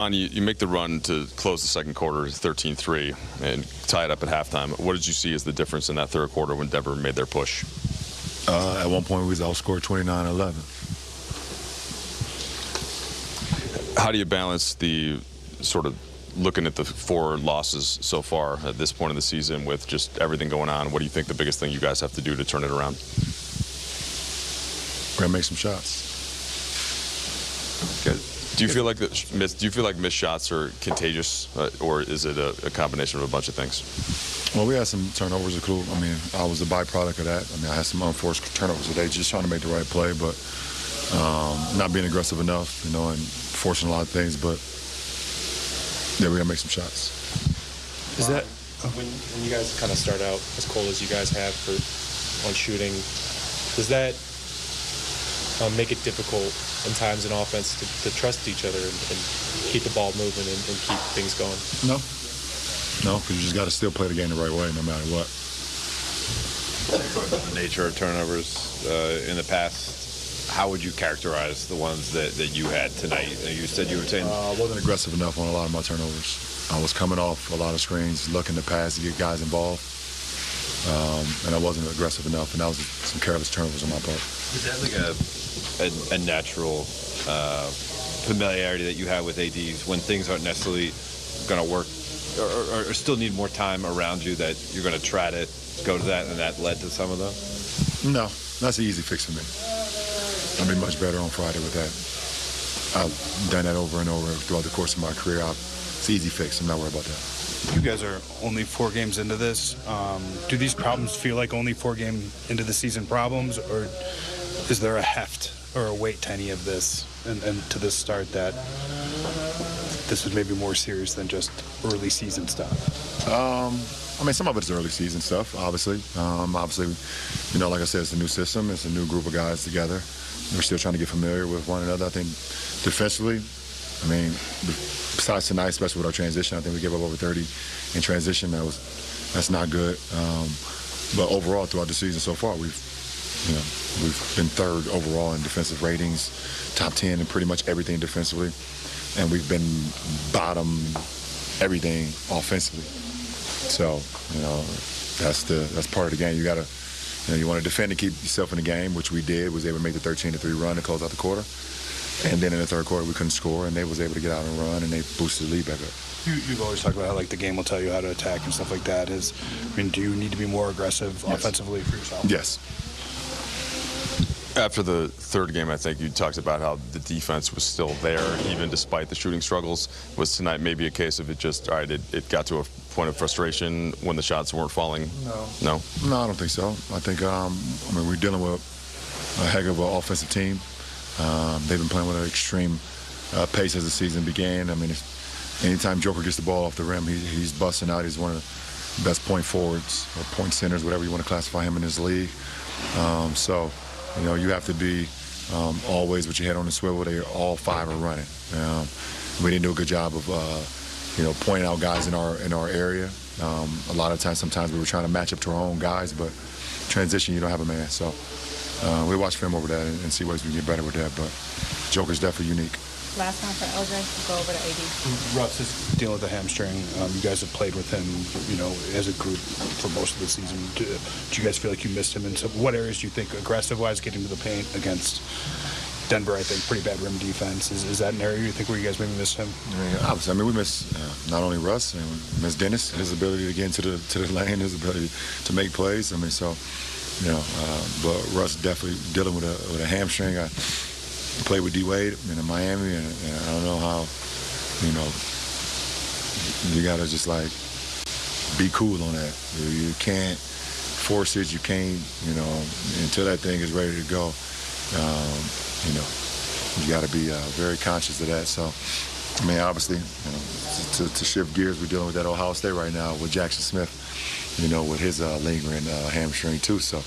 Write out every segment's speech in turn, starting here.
You make the run to close the second quarter 13-3 and tie it up at halftime. What did you see as the difference in that third quarter when Denver made their push? At one point, we was outscored 29-11. How do you balance the sort of looking at the 4 losses so far at this point in the season with just everything going on? What do you think the biggest thing you guys have to do to turn it around? We're gonna make some shots. Okay. Do you feel like missed shots are contagious, or is it a combination of a bunch of things? Well, we had some turnovers. I mean, I was a byproduct of that. I mean, I had some unforced turnovers today, just trying to make the right play, but not being aggressive enough, and forcing a lot of things. But yeah, we gotta make some shots. Is that when you guys kind of start out as cold as you guys have on shooting? Does that make it difficult in times in offense to trust each other and keep the ball moving and keep things going? No, because you just got to still play the game the right way no matter what. The nature of turnovers in the past, how would you characterize the ones that you had tonight? You said you were saying... I wasn't aggressive enough on a lot of my turnovers. I was coming off a lot of screens, looking to pass to get guys involved, and I wasn't aggressive enough, and that was some careless turnovers on my part. Is that like a natural familiarity that you have with ADs when things aren't necessarily going to work or still need more time around you, that you're going to try to go to that, and that led to some of them? No, that's an easy fix for me. I'll be much better on Friday with that. I've done that over and over throughout the course of my career. It's an easy fix. I'm not worried about that. You guys are only 4 games into this. Do these problems feel like only 4 game into the season problems, or is there a heft or a weight to any of this and to this start that this is maybe more serious than just early season stuff? I mean, some of it is early season stuff, obviously. Obviously, like I said, it's a new system. It's a new group of guys together. We're still trying to get familiar with one another. I think defensively, I mean, besides tonight, especially with our transition, I think we gave up over 30 in transition. That's not good. But overall, throughout the season so far, we've been 3rd overall in defensive ratings, top 10 in pretty much everything defensively, and we've been bottom everything offensively. So, that's part of the game. You gotta, you want to defend and keep yourself in the game, which we did. Was able to make the 13-3 run to close out the quarter. And then in the third quarter, we couldn't score, and they was able to get out and run, and they boosted the lead back up. You've always talked about how the game will tell you how to attack and stuff like that. Do you need to be more aggressive offensively for yourself? Yes. After the third game, I think you talked about how the defense was still there, even despite the shooting struggles. Was tonight maybe a case of it just, all right, it got to a point of frustration when the shots weren't falling? No, I don't think so. I think, we're dealing with a heck of an offensive team. They've been playing with an extreme pace as the season began. I mean, anytime Joker gets the ball off the rim, he's busting out. He's one of the best point forwards or point centers, whatever you want to classify him in this league. So, you have to be always with your head on the swivel. All 5 are running. We didn't do a good job of, pointing out guys in our area. A lot of times, sometimes we were trying to match up to our own guys, but transition, you don't have a man. So we watch film over that and see ways we can get better with that. But Joker's definitely unique. Last time for LJ to go over to AD. Russ is dealing with a hamstring. You guys have played with him, as a group for most of the season. Do you guys feel like you missed him? And so what areas do you think, aggressive-wise, getting to the paint against Denver, I think, pretty bad rim defense. Is that an area you think where you guys maybe missed him? Obviously. We miss not only Russ, we miss Dennis, his ability to get into the lane, his ability to make plays. But Russ definitely dealing with a hamstring. I played with D-Wade in Miami, and I don't know how, you got to just, be cool on that. You can't force it. You can't, until that thing is ready to go, you got to be very conscious of that. So, obviously, to shift gears, we're dealing with that Ohio State right now with Jackson Smith, with his lingering hamstring, too. So,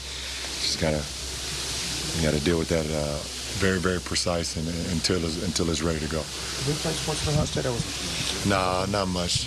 you got to deal with that very, very precise until it's ready to go. Did we play sports for Ohio State? Nah, not much.